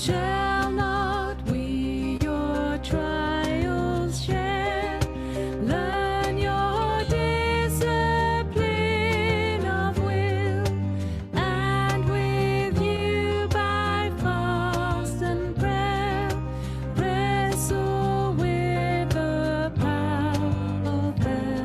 Shall not we your trials share? Learn your discipline of will, and with you by fast and prayer wrestle with the power of hell.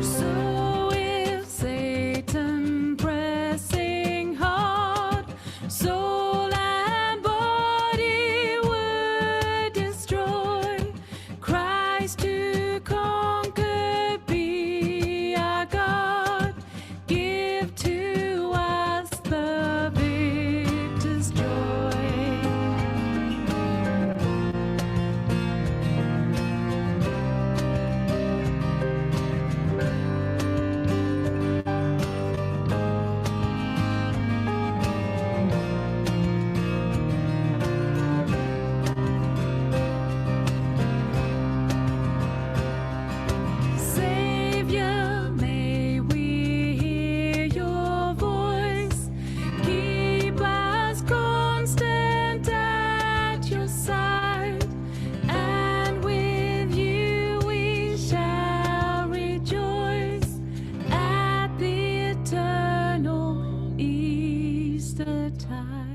So if Satan pressing hard, soul and body would destroy, Christ to conquer be our God. Give to us the victor's joy. Savior, may we hear your voice. Keep us constant at your side, and with you we shall rejoice at the eternal Easter tide.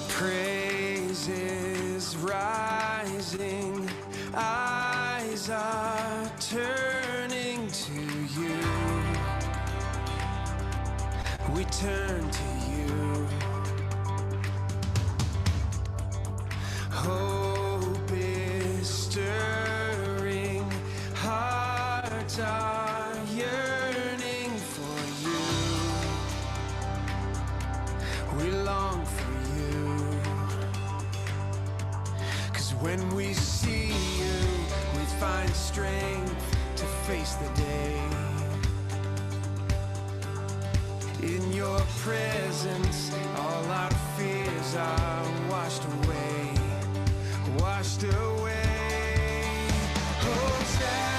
Praise is rising, eyes are turning to you. We turn to you. Hope is stirring, hearts are yearning for you. We long for you. 'Cause when we see you, we find strength to face the day. In your presence, all our fears are washed away, washed away. Hosanna,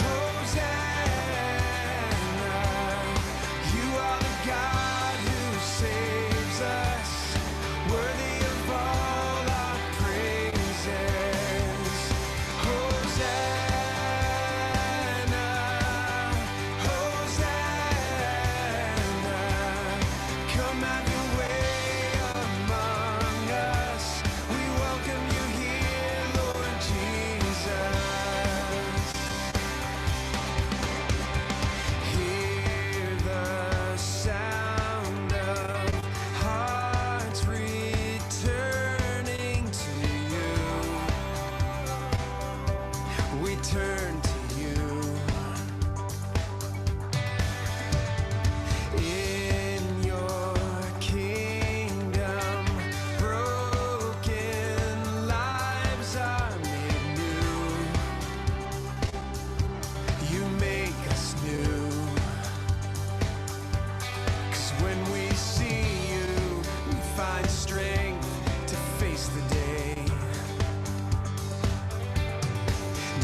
Hosanna. You are the God who saves us, worthy of all our praises. Hosanna, Hosanna. Come have your way among us. We welcome you here, Lord Jesus. Hear the sound of hearts returning to you. We turn to you. In your kingdom, broken lives are made new. You make us new. 'Cause when we see you, we find strength to face the day.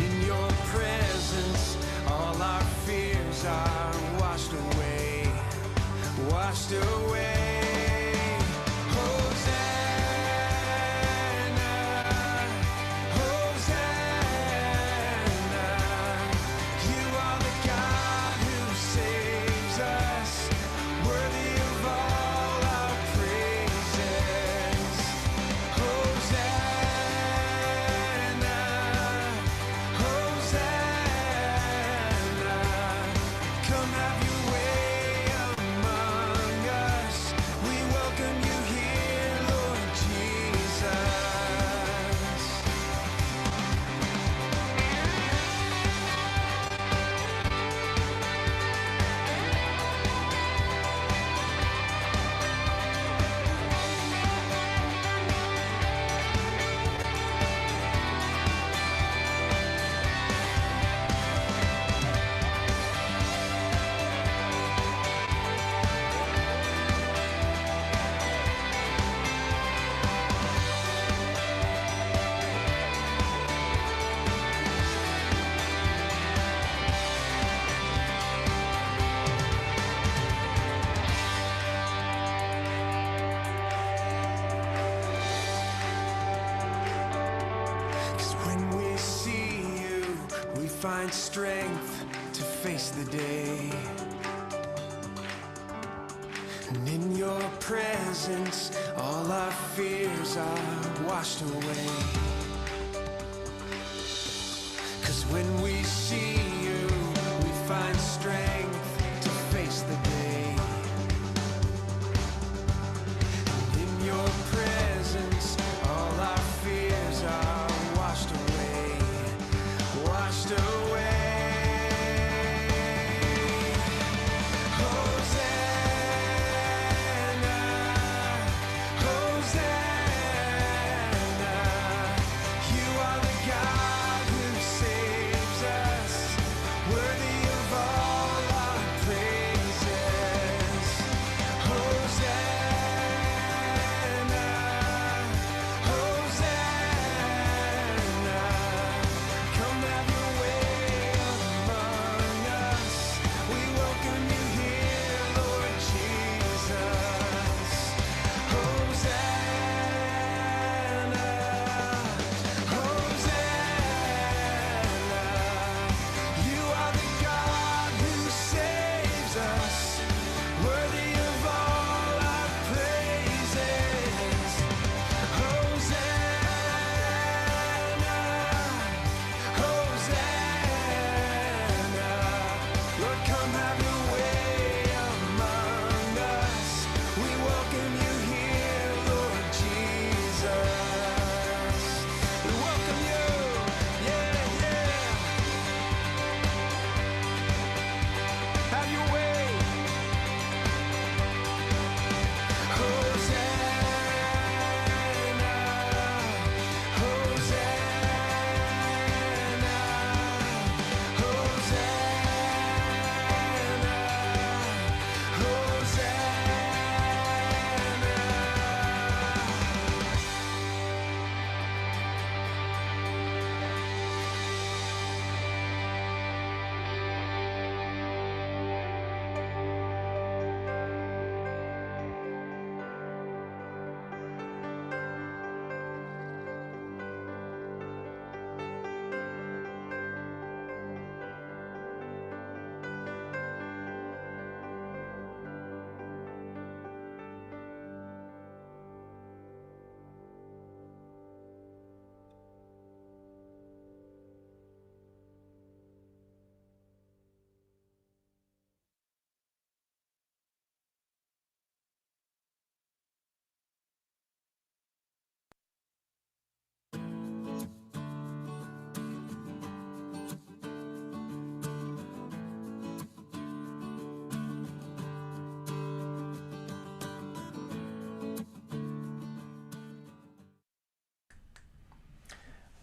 In your presence, all our fears are washed away, washed away. Hosanna. find strength to face the day. And in your presence, all our fears are washed away. 'Cause when we see you, we find strength to face the day. And in your presence, all our fears are washed away, washed away.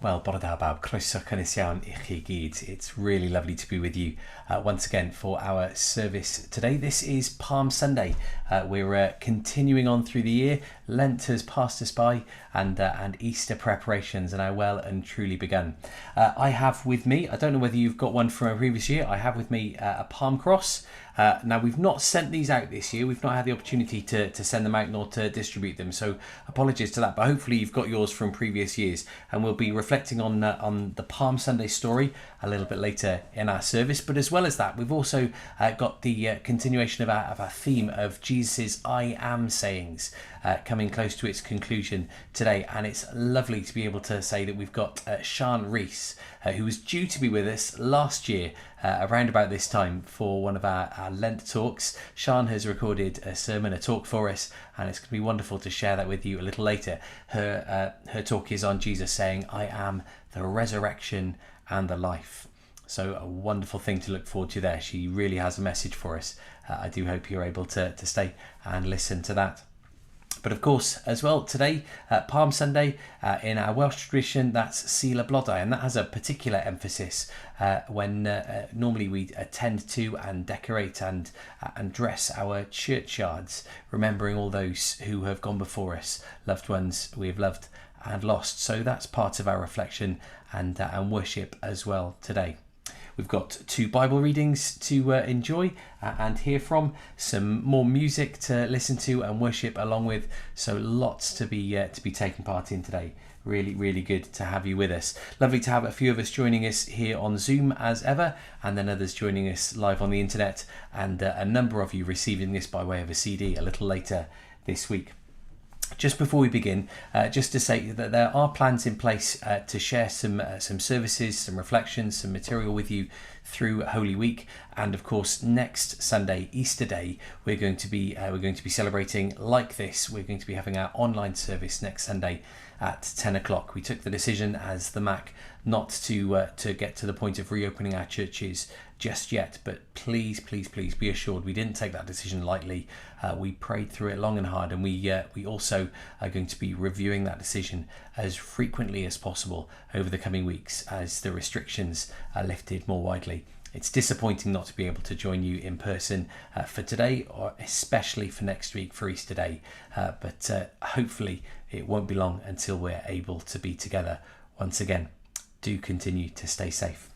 Wel, bore da bawb, croeso cynnes iawn i chi gyd. It's really lovely to be with you once again for our service today. This is Palm Sunday. We're continuing on through the year. Lent has passed us by and Easter preparations are now well and truly begun. I have with me, I don't know whether you've got one from a previous year, I have with me a palm cross. Now, we've not sent these out this year. We've not had the opportunity to send them out nor to distribute them. So apologies to that. But hopefully you've got yours from previous years. And we'll be reflecting on the Palm Sunday story a little bit later in our service. But as well as that, we've also got the continuation of our theme of Jesus's I am sayings coming close to its conclusion today. And it's lovely to be able to say that we've got Sian Rees, who was due to be with us last year around about this time for one of our Lent talks. Sian has recorded a sermon, a talk for us, and it's going to be wonderful to share that with you a little later. Her talk is on Jesus saying, I am the resurrection and the life. So a wonderful thing to look forward to there. She really has a message for us. I do hope you're able to stay and listen to that. But of course, as well, today, Palm Sunday, in our Welsh tradition, that's Syla Blodau, and that has a particular emphasis when normally we attend to and decorate and dress our churchyards, remembering all those who have gone before us, loved ones we have loved and lost. So that's part of our reflection and worship as well today. We've got 2 Bible readings to enjoy and hear from, some more music to listen to and worship along with, so lots to be taking part in today. Really, really good to have you with us. Lovely to have a few of us joining us here on Zoom as ever, and then others joining us live on the internet, and a number of you receiving this by way of a CD a little later this week. Just before we begin, just to say that there are plans in place to share some services, some reflections, some material with you through Holy Week, and of course next Sunday, Easter Day, we're going to be celebrating like this. We're going to be having our online service next Sunday at 10 o'clock. We took the decision as the MAC not to get to the point of reopening our churches just yet, but please be assured we didn't take that decision lightly. We prayed through it long and hard, and we also are going to be reviewing that decision as frequently as possible over the coming weeks as the restrictions are lifted more widely. It's disappointing not to be able to join you in person for today, or especially for next week for Easter Day, but hopefully it won't be long until we're able to be together once again. Do continue to stay safe.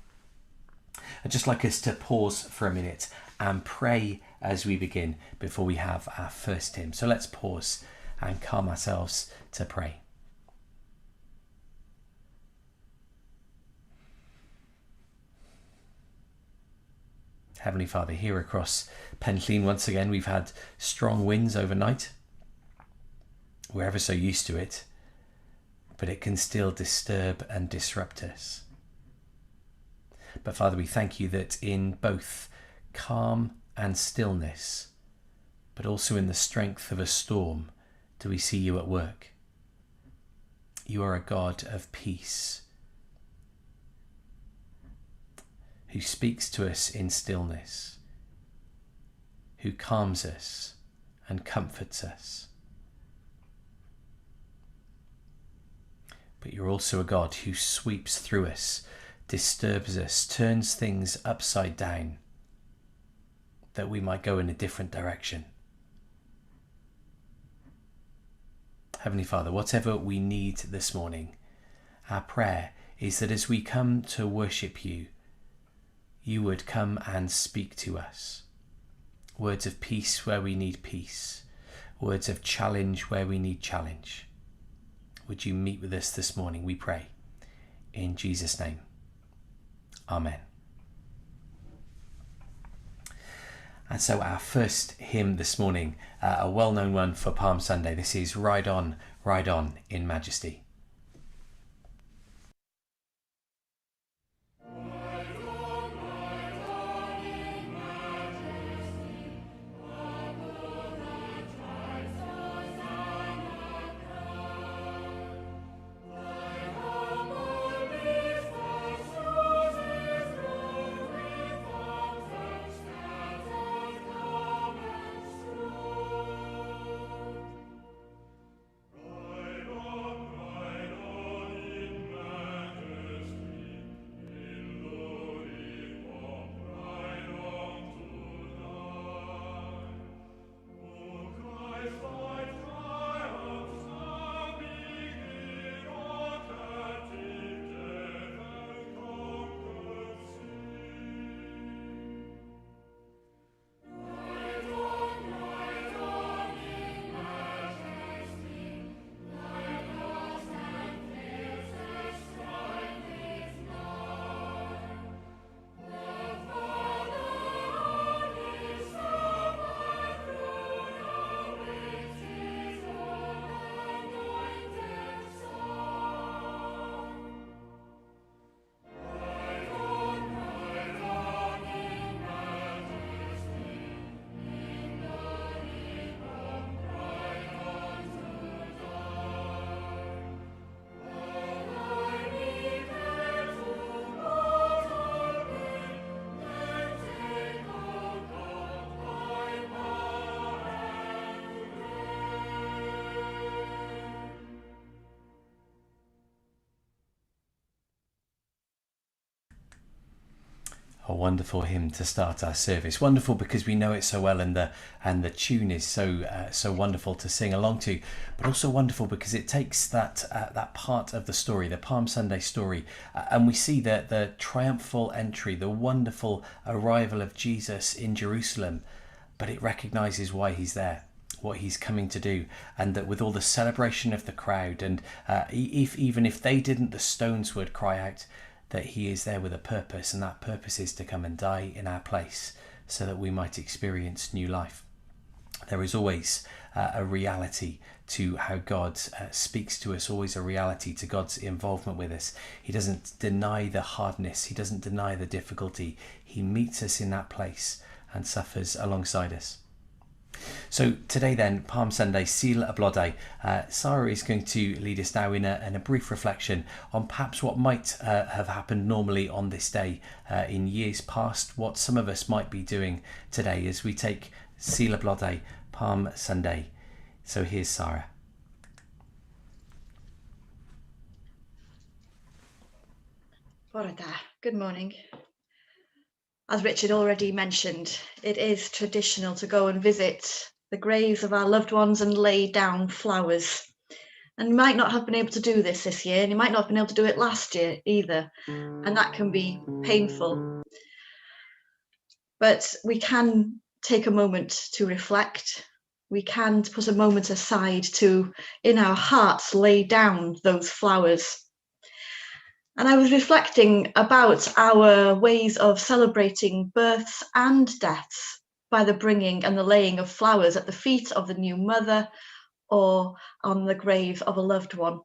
I'd just like us to pause for a minute and pray as we begin before we have our first hymn. So let's pause and calm ourselves to pray. Heavenly Father, here across Penllyn once again we've had strong winds overnight. We're ever so used to it, but it can still disturb and disrupt us. But Father, we thank you that in both calm and stillness, but also in the strength of a storm, do we see you at work. You are a God of peace, who speaks to us in stillness, who calms us and comforts us. But you're also a God who sweeps through us, disturbs us, turns things upside down, that we might go in a different direction. Heavenly Father, whatever we need this morning, our prayer is that as we come to worship you, you would come and speak to us. Words of peace where we need peace. Words of challenge where we need challenge. Would you meet with us this morning, we pray. In Jesus' name. Amen. And so our first hymn this morning, a well-known one for Palm Sunday. This is Ride On in Majesty. Ride on, A wonderful hymn to start our service. Wonderful because we know it so well, and the tune is so wonderful to sing along to. But also wonderful because it takes that part of the story, the Palm Sunday story, and we see the triumphal entry, the wonderful arrival of Jesus in Jerusalem. But it recognises why he's there, what he's coming to do, and that with all the celebration of the crowd, and even if they didn't, the stones would cry out that he is there with a purpose, and that purpose is to come and die in our place so that we might experience new life. There is always a reality to how God speaks to us, always a reality to God's involvement with us. He doesn't deny the hardness, he doesn't deny the difficulty. He meets us in that place and suffers alongside us. So today then, Palm Sunday, Seal a Blodau. Sarah is going to lead us now in a brief reflection on perhaps what might have happened normally on this day in years past, what some of us might be doing today as we take Seal a Blodau, Palm Sunday. So here's Sarah. Bore da. Good morning. As Richard already mentioned, it is traditional to go and visit the graves of our loved ones and lay down flowers. And you might not have been able to do this year, and you might not have been able to do it last year either. And that can be painful. But we can take a moment to reflect. We can put a moment aside to, in our hearts, lay down those flowers. And I was reflecting about our ways of celebrating births and deaths by the bringing and the laying of flowers at the feet of the new mother or on the grave of a loved one.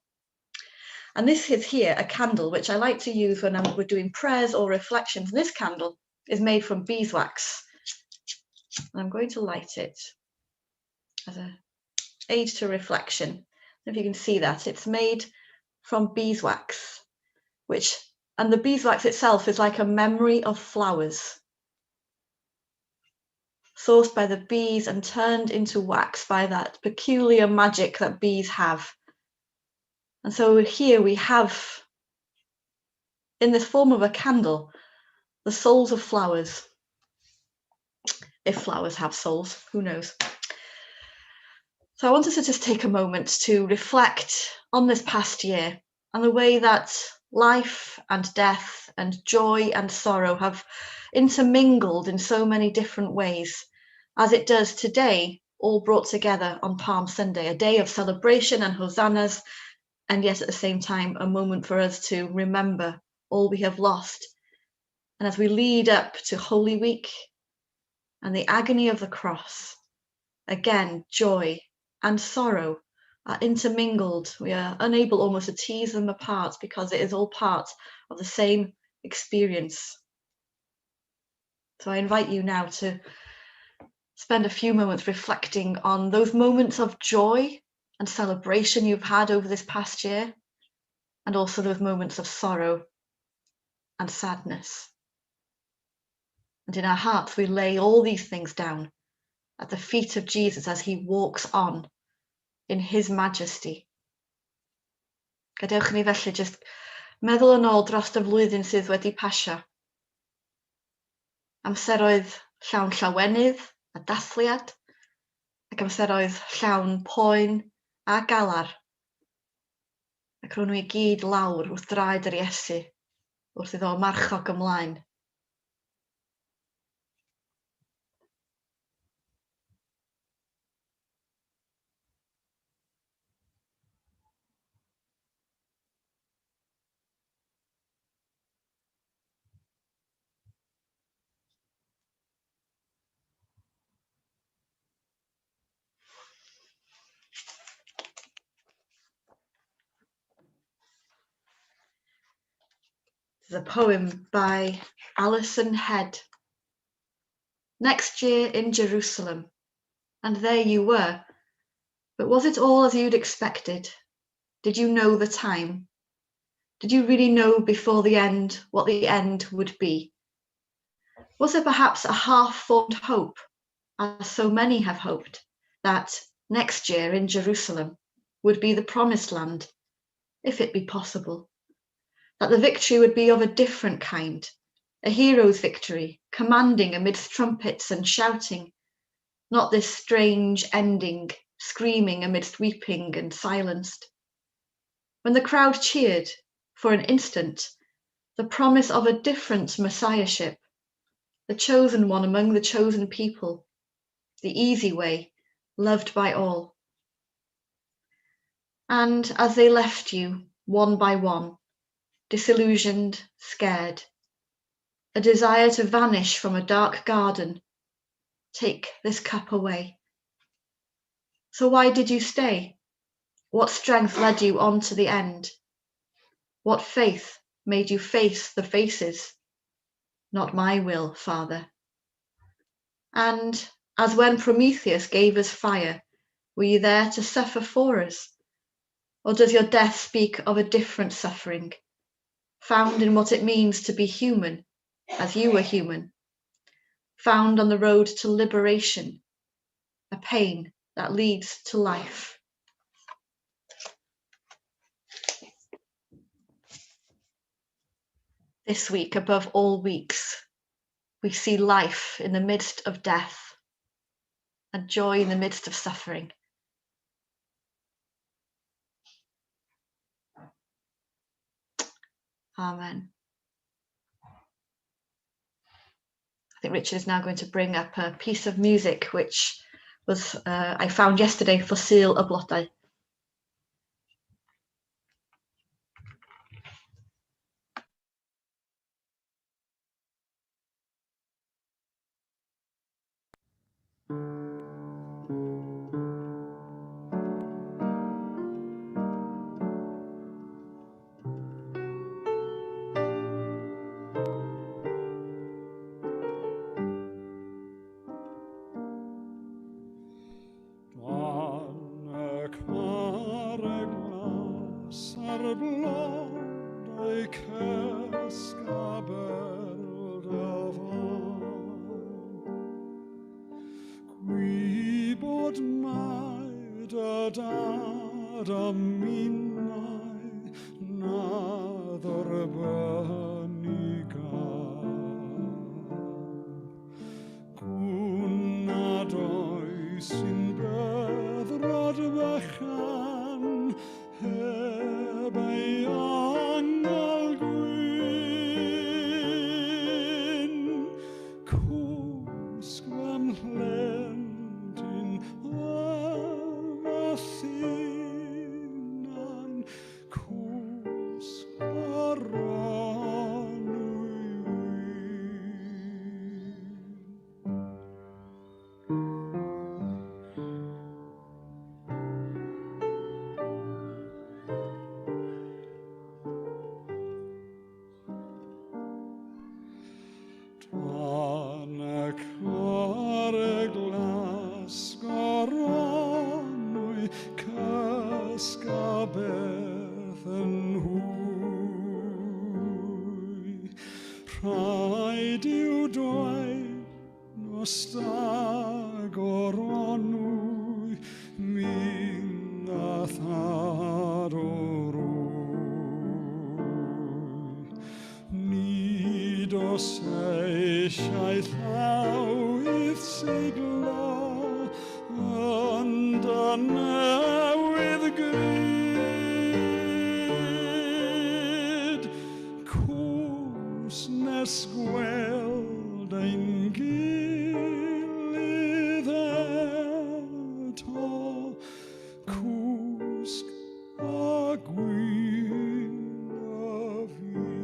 And this is here a candle which I like to use when we're doing prayers or reflections. This candle is made from beeswax. And I'm going to light it as an aid to reflection. I don't know if you can see that. It's made from beeswax. And the beeswax itself is like a memory of flowers, sourced by the bees and turned into wax by that peculiar magic that bees have. And so here we have, in this form of a candle, the souls of flowers. If flowers have souls, who knows? So I wanted to just take a moment to reflect on this past year and the way that life and death and joy and sorrow have intermingled in so many different ways, as it does today, all brought together on Palm Sunday, a day of celebration and hosannas, and yet at the same time, a moment for us to remember all we have lost. And as we lead up to Holy Week and the agony of the cross, again, joy and sorrow are intermingled. We are unable almost to tease them apart because it is all part of the same experience. So I invite you now to spend a few moments reflecting on those moments of joy and celebration you've had over this past year, and also those moments of sorrow and sadness. And in our hearts, we lay all these things down at the feet of Jesus as he walks on in his majesty. Gadewch ni felly just meddwl yn ôl dros y flwyddyn sydd wedi pasio. Amseroedd llawn llawenydd a dathliad, ac amseroedd llawn poen a galar. Ac ro'n nhw i gyd lawr wrth draed yr Iesu, wrth iddo marchog ymlaen. There's a poem by Alison Head. Next year in Jerusalem, and there you were. But was it all as you'd expected? Did you know the time? Did you really know before the end what the end would be? Was there perhaps a half-formed hope, as so many have hoped, that next year in Jerusalem would be the promised land, if it be possible? That the victory would be of a different kind, a hero's victory, commanding amidst trumpets and shouting, not this strange ending, screaming amidst weeping and silenced. When the crowd cheered, for an instant, the promise of a different messiahship, the chosen one among the chosen people, the easy way, loved by all. And as they left you, one by one, disillusioned, scared, a desire to vanish from a dark garden, take this cup away. So why did you stay? What strength led you on to the end? What faith made you face the faces? Not my will, Father. And as when Prometheus gave us fire, were you there to suffer for us? Or does your death speak of a different suffering, found in what it means to be human, as you were human, found on the road to liberation, a pain that leads to life? This week, above all weeks, we see life in the midst of death and joy in the midst of suffering. Amen. I think Richard is now going to bring up a piece of music which was I found yesterday for Seal y Blodau. Blodau cysga Boreol. Gwybod mai dy dad am minnau na ddorbynigal. Gwn nad oes sy'n byddrod bychan heb ei angel gwyn. Cwsg fy mhlentyn ymythunan, cwsg ar onwy wyn. Tan y carreglas goronwy cysga beth yn hwy. Rhaid i'w dweud nos da goronwy mynd a thad o rwy. Nid os eisiau llawydd seiglo ond a newydd gryd. Cws nes gweld ein gilydd eto, cwsg a gwyn a fyd.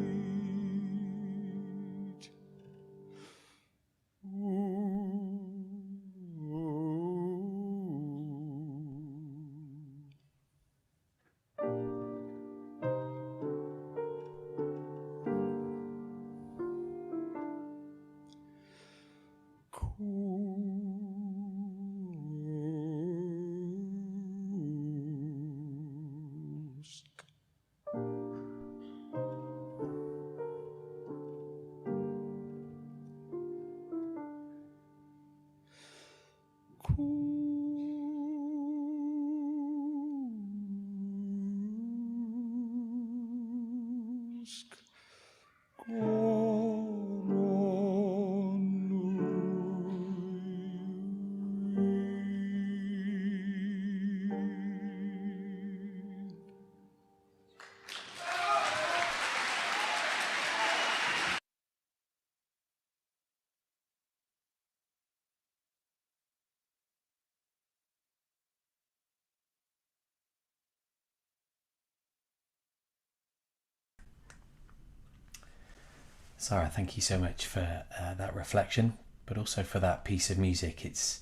Sarah, thank you so much for that reflection, but also for that piece of music. It's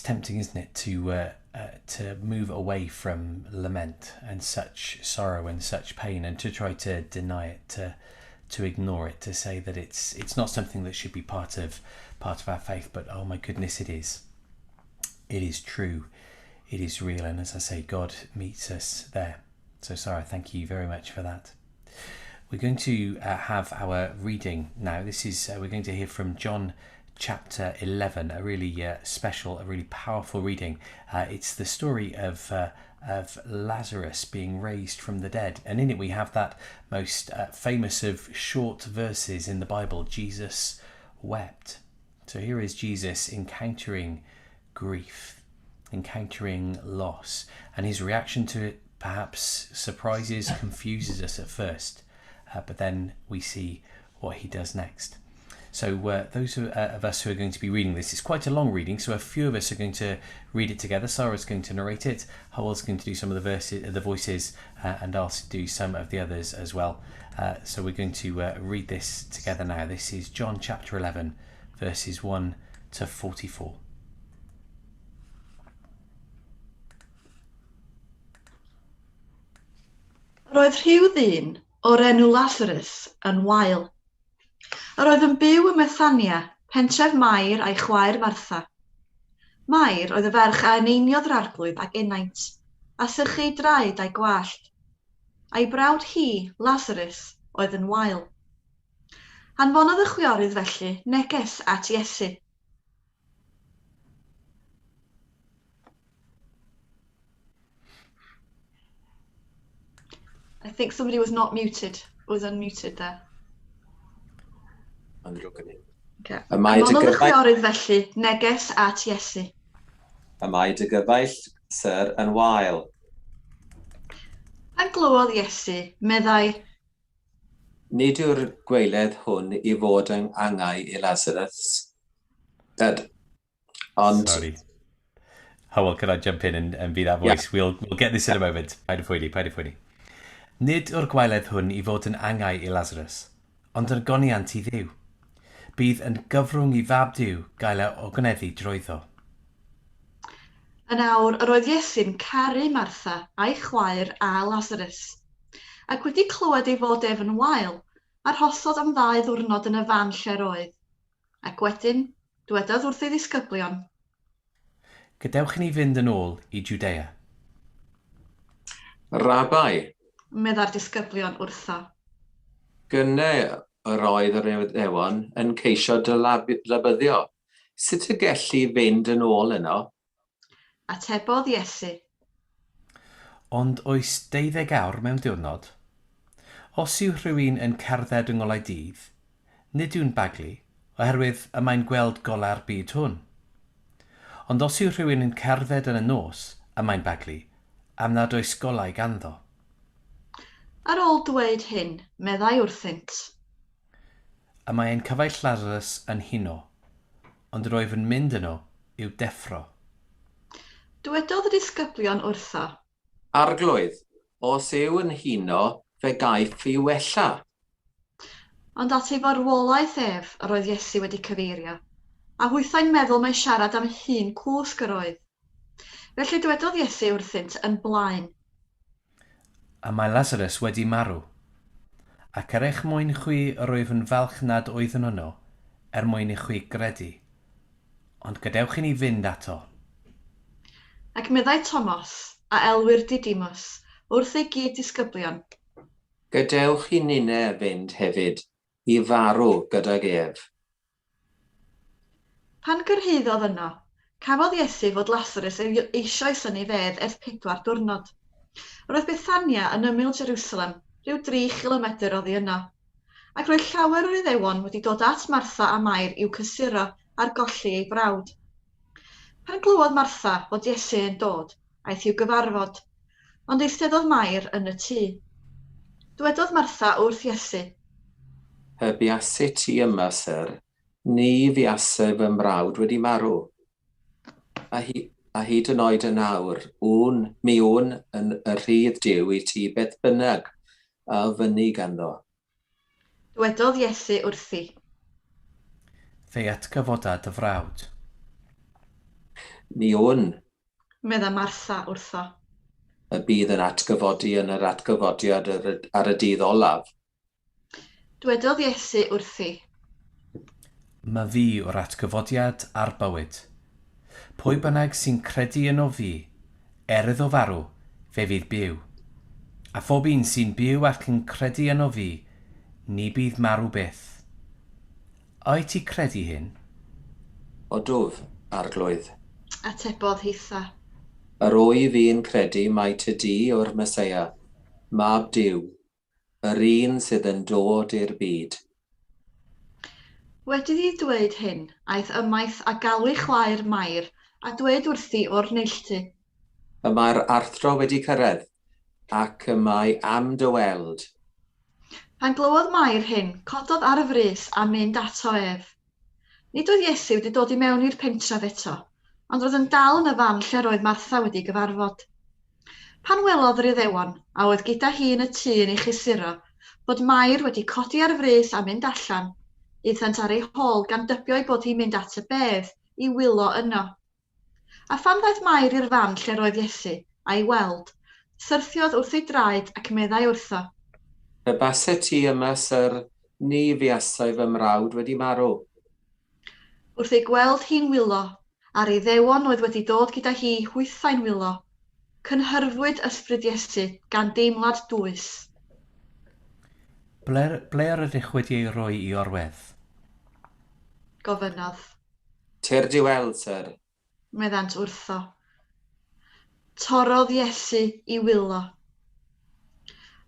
tempting, isn't it, to move away from lament and such sorrow and such pain, and to try to deny it, to ignore it, to say that it's not something that should be part of our faith. But oh my goodness, it is. It is true. It is real, and as I say, God meets us there. So Sarah, thank you very much for that. We're going to have our reading now. This is we're going to hear from John chapter 11, a really special, a really powerful reading. It's the story of Lazarus being raised from the dead, and in it we have that most famous of short verses in the Bible: Jesus wept. So here is Jesus encountering grief, encountering loss, and his reaction to it perhaps surprises, confuses us at first. But then we see what he does next. So those of us who are going to be reading this, it's quite a long reading, so a few of us are going to read it together. Sarah's going to narrate it, Howell's going to do some of the voices, and I'll do some of the others as well. So we're going to read this together now. This is John chapter 11, verses 1 to 44. Roedd rhyw ddyn o'r enw Lazarus yn wael. Yr oedd yn byw ym Methania, pentref Mair a'i chwaer Martha. Mair oedd y ferch a eneiniodd yr arglwydd ac enaint, a sychu draed a'i gwallt. A'i brawd hi, Lazarus, oedd yn wael. Anfonodd y chwiorydd felly neges at Iesu. I think somebody was not muted, was unmuted there. Okay. Anfonodd y chwiorydd felly neges at Iesu. Y mae dy gyfaill, Sir, yn wael. Pan glywodd Iesu, meddai, Nid yw'r gweiledd hwn i fod yn angau i Lazarus. Sorry. Howell, can I jump in and be that voice? Yeah. We'll get this in a moment. Paid y pwyni. Nid o'r gwaeledd hwn i fod yn angau i Lazarus, ond yn goniant i Dduw. Bydd yn gyfrwng i fab Dduw gael o gyneddu drwyddo. Yn awr, yr oedd Iesu'n caru Martha a'i chwaer a Lazarus, ac wedi clywed ei fod ef yn wael, arhosodd am 2 ddiwrnod yn y fan lle roedd, ac wedyn dywedodd wrth ei ddisgyblion. Gadewch i ni fynd yn ôl i Judea. Rabai, Medda'r disgyblion wrtho. Gynne yr oedd yr Iddewon yn ceisio dy labyddio. Sut y gellu fynd yn ôl yno? Atebodd Iesu. Ond oes 12 awr mewn diwrnod? Os yw rhywun yn cerdded yng ngolau dydd, nid yw'n baglu, oherwydd y mae'n gweld gola'r byd hwn. Ond os yw rhywun yn cerdded yn y nos, y mae'n baglu, am nad oes golau ganddo. Ar ôl dweud hyn, meddai wrthynt. Y mae'n cyfaill Lazarus yn huno, ond yr oedd yn mynd yno i'w deffro. Dywedodd y disgyblion wrtho. Arglwydd, os yw yn huno, fe gaiff i wella. Ond at ei farwolaeth ef yr oedd Iesu wedi cyfeirio, a hwythau'n meddwl mai siarad am hun cwsg yr oedd. Felly dywedodd Iesu wrthynt yn blaen. A mae Lazarus wedi marw, ac er eich mwyn chwi yr oedd yn falch nad oeddwn yno, mwyn i chwi gredu, ond gadewch i ni fynd ato. Ac meddai Thomas a elwyr Didymus wrth ei gyd disgyblion. Gadewch i ninne fynd hefyd, i farw gydag ef. Pan gyrhaeddodd yno, cafodd Iesu fod Lazarus eisoes yn ei fedd ers 4 diwrnod. Roedd Bethania yn ymyl Jerusalem, rhyw 3 kilometr oddi yno, ac roedd llawer o'r Iddewon wedi dod at Martha a Mair i'w cysuro ar golli ei brawd. Pan glywodd Martha fod Iesu yn dod, aeth i'w gyfarfod, ond eisteddodd Mair yn y tŷ. Dywedodd Martha wrth Iesu. Buasu ti yma, Sir, ni fiasau fy mrawd wedi marw. A hyd yn oed yn awr, mi wn yn y rhydd Duw i ti beth bynnag a fyny ganddo. Dywedodd Iesu wrthi. Fe atgyfoda dy frawd. Ni o'n Medda Martha wrtho. y bydd yn atgyfodi yn yr atgyfodiad ar y dydd olaf. Dywedodd Iesu wrthi. Mae fi o'r atgyfodiad a'r bywyd. Pwy bynnag sy'n credu yno fi, iddo farw, fe fydd byw. A phob un sy'n byw ac yn credu yno fi, ni bydd marw byth. Oed ti credu hyn? Odwf, arglwydd. Atebodd hitha. Yr wy fi'n credu mai ty di o'r Meseia, mab Duw, yr un sydd yn dod i'r byd. Wedi ddi dweud hyn, aeth ymaith a galw chwaer Mair a dweud wrthi o'r neilltu. Y mae'r arthro wedi cyrraedd, ac y mae am dy weld. Pan glywodd Mair hyn, cododd ar y frys a mynd ato ef. Nid oedd Iesu wedi dod i mewn i'r pentref eto, ond roedd yn dal yn y fan lle roedd Martha wedi gyfarfod. Pan welodd yr Iddewon, a oedd gyda hi yn y tŷ yn ei chysuro, bod Mair wedi codi ar y frys a mynd allan, iddynt ar ei hôl gan dybio ei bod hi'n mynd at y bedd i wylo yno. A phan ddaeth Mair i'r fan lle roedd Iesu, a'i weld, syrthiodd wrth ei draed ac meddai wrtho. Y basau ti yma, syr, ni fiasau fy mrawd wedi marw. Wrth ei gweld hi'n wylo, a'r Iddewon oedd wedi dod gyda hi hwythau'n wylo, cynhyrfwyd ysbryd Iesu gan deimlad dwys. Ble ar ydych wedi ei roi i orwedd? Gofynnodd, Tyr di weld, syr. meddant wrtho. Torodd Iesu i wylo.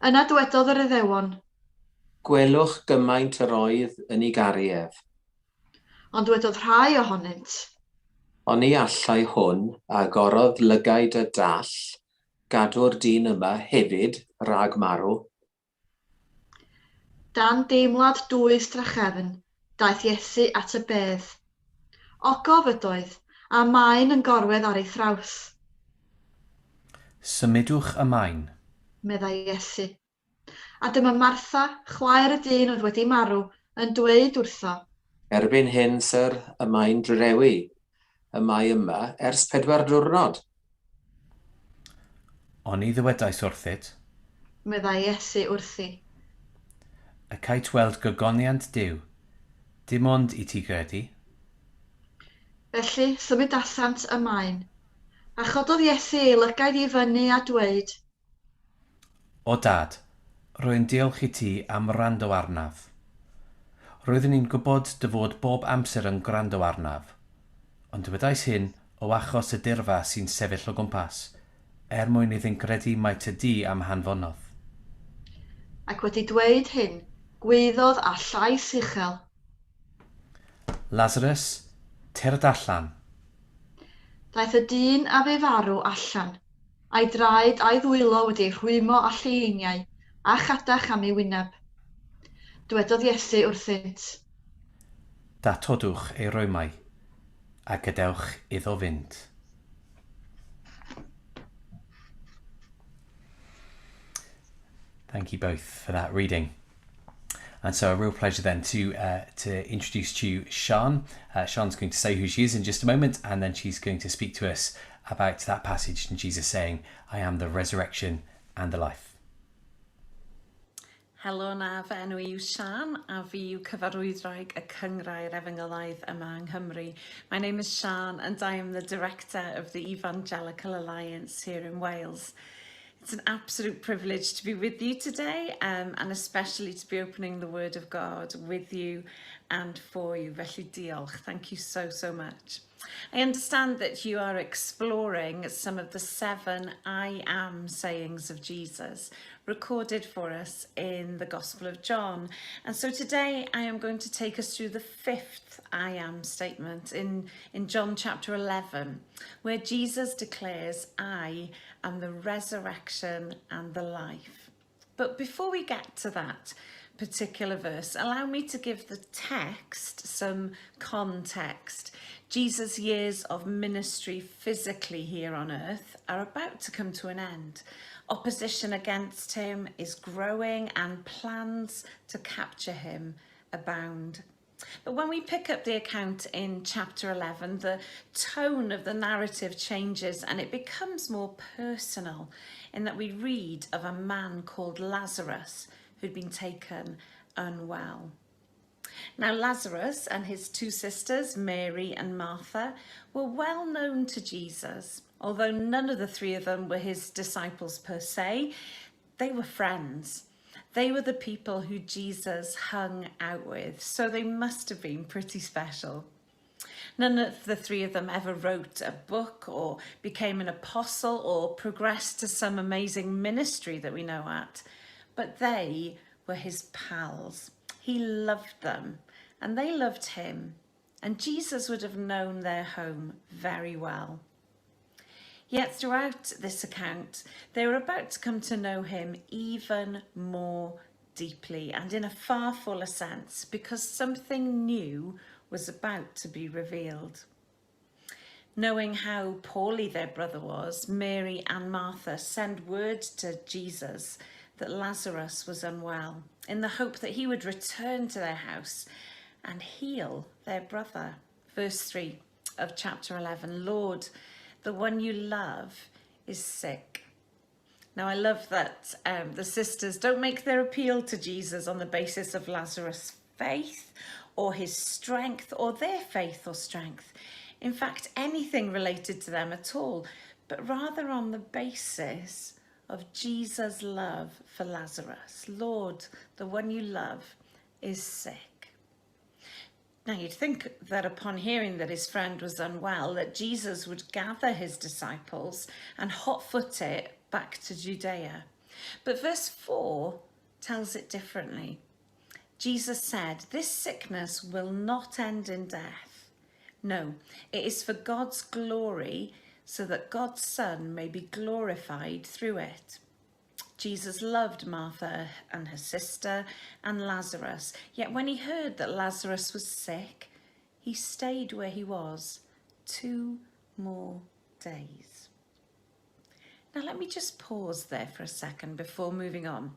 Yna dywedodd yr Iddewon, Gwelwch gymaint yr oedd yn ei gariedd. ond dywedodd rhai ohonynt. Oni allai hwn a gorodd lygaid y dall, gadw'r dyn yma hefyd rhag marw. Dan deimlad dwys drachefn, daeth Iesu at y bedd. Ogof ydoedd, a maen yn gorwedd ar ei thraws, Symudwch ymlaen. meddai Iesu. A dyma Martha, chwaer y dyn oedd wedi marw, yn dweud wrtho. Erbyn hyn, syr, y mae'n drewi. Y mae yma ers 4 diwrnod. Oni ddywedais wrthyt, Meddai Iesu wrthi. y cait weld gygoniant Duw, dim ond i ti credu. Felly symud allant y maen, a chododd Iesu ei lygaid i fyny a dweud. O dad, rwy'n diolch i ti am rando arnaf. Roeddwn i'n gwybod dy fod bob amser yn gwrando arnaf, ond dywedais hyn o achos y dirfa sy'n sefyll o gwmpas, mwyn iddy'n credu mai ty di am hanfonodd. Ac wedi dweud hyn, gwaeddodd a llais uchel. Lazarus, tyrd allan. Daeth y dyn a fe farw allan, a'i draed a'i ddwylo wedi rhwymo a lleiniau, a chadach am ei wyneb. Dywedodd Iesu wrthynt. Datodwch ei rwymau, a gadewch iddo fynd. Thank you both for that reading. And so a real pleasure then to introduce to you Sian. Sian's going to say who she is in just a moment, and then she's going to speak to us about that passage in Jesus saying, I am the resurrection and the life. Helo na, fy enw yw Sian a fi yw cyfarwyddwraig y Cyngrau'r Efengylaeth yma yng Nghymru. My name is Sian and I am the director of the Evangelical Alliance here in Wales. It's an absolute privilege to be with you today and especially to be opening the Word of God with you and for you. Felly diolch. Thank you so, so much. I understand that you are exploring some of the 7 I am sayings of Jesus recorded for us in the Gospel of John. And so today I am going to take us through the 5th I am statement in John chapter 11, where Jesus declares, I am the resurrection and the life. But before we get to that particular verse, allow me to give the text some context. Jesus' years of ministry physically here on earth are about to come to an end. Opposition against him is growing and plans to capture him abound. But when we pick up the account in chapter 11, the tone of the narrative changes and it becomes more personal in that we read of a man called Lazarus who'd been taken unwell. Now, Lazarus and his two sisters, Mary and Martha, were well known to Jesus. Although none of the three of them were his disciples per se, they were friends. They were the people who Jesus hung out with, so they must have been pretty special. None of the three of them ever wrote a book or became an apostle or progressed to some amazing ministry that we know at, but they were his pals. He loved them and they loved him, and Jesus would have known their home very well. Yet throughout this account, they were about to come to know him even more deeply and in a far fuller sense, because something new was about to be revealed. Knowing how poorly their brother was, Mary and Martha send word to Jesus that Lazarus was unwell, in the hope that he would return to their house and heal their brother. Verse 3 of chapter 11, Lord, the one you love is sick. Now, I love that the sisters don't make their appeal to Jesus on the basis of Lazarus' faith or his strength or their faith or strength. In fact, anything related to them at all, but rather on the basis of Jesus' love for Lazarus. Lord, the one you love is sick. Now, you'd think that upon hearing that his friend was unwell, that Jesus would gather his disciples and hot-foot it back to Judea. But verse 4 tells it differently. Jesus said, "This sickness will not end in death. No, it is for God's glory, so that God's Son may be glorified through it." Jesus loved Martha and her sister and Lazarus, yet when he heard that Lazarus was sick, he stayed where he was 2 more days. Now let me just pause there for a second before moving on,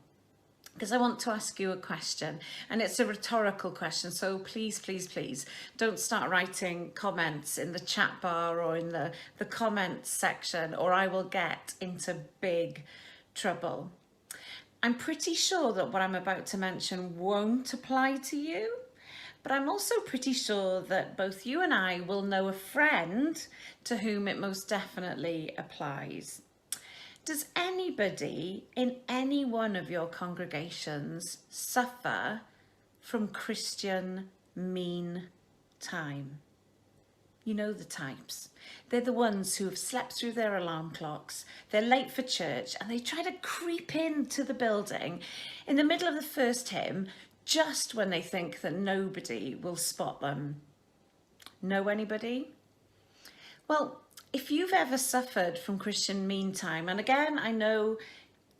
because I want to ask you a question, and it's a rhetorical question, so please, please, please don't start writing comments in the chat bar or in the comments section, or I will get into big trouble. I'm pretty sure that what I'm about to mention won't apply to you, but I'm also pretty sure that both you and I will know a friend to whom it most definitely applies. Does anybody in any one of your congregations suffer from Christian mean time? You know the types. They're the ones who have slept through their alarm clocks, they're late for church, and they try to creep into the building in the middle of the first hymn, just when they think that nobody will spot them. Know anybody? Well, if you've ever suffered from Christian mean time, and again, I know